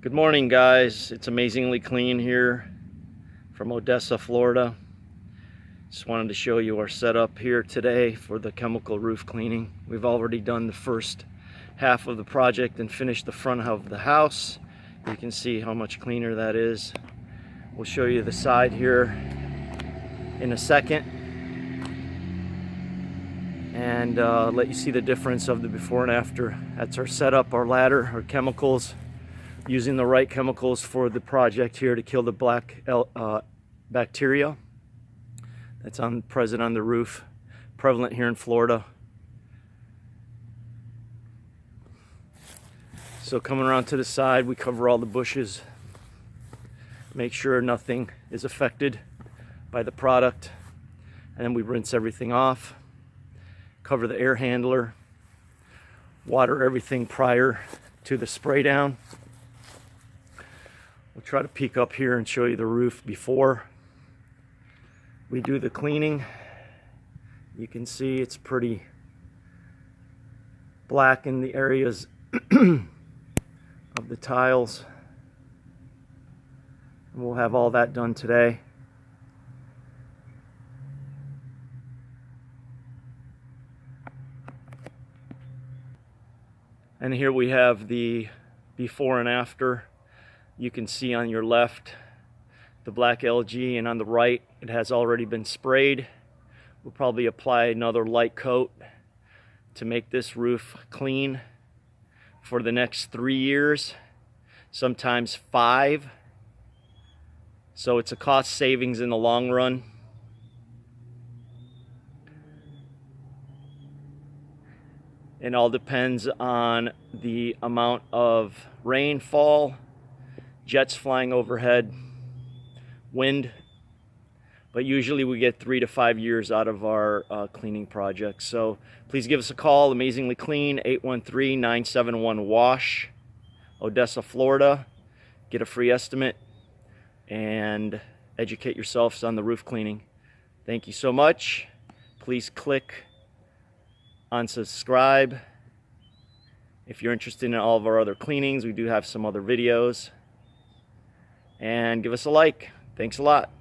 Good morning, guys. It's amazingly clean here from Odessa, Florida. Just wanted to show you our setup here today for the chemical roof cleaning. We've already done the first half of the project and finished the front of the house. You can see how much cleaner that is. We'll show you the side here in a second and let you see the difference of the before and after. That's our setup, our ladder, our chemicals. Using the right chemicals for the project here to kill the black bacteria that's present on the roof, prevalent here in Florida. So coming around to the side, we cover all the bushes, make sure nothing is affected by the product, and then we rinse everything off, cover the air handler, water everything prior to the spray down. We'll try to peek up here and show you the roof before we do the cleaning. You can see it's pretty black in the areas of the tiles. And we'll have all that done today. And here we have the before and after. You can see on your left the black algae, and on the right it has already been sprayed. We'll probably apply another light coat to make this roof clean for the next 3 years, sometimes 5. So it's a cost savings in the long run. It all depends on the amount of rainfall, jets flying overhead, wind, but usually we get 3 to 5 years out of our cleaning projects. So please give us a call, Amazingly Clean, 813-971-WASH, Odessa, Florida. Get a free estimate and educate yourselves on the roof cleaning. Thank you so much. Please click on subscribe if you're interested in all of our other cleanings. We do have some other videos. And give us a like. Thanks a lot.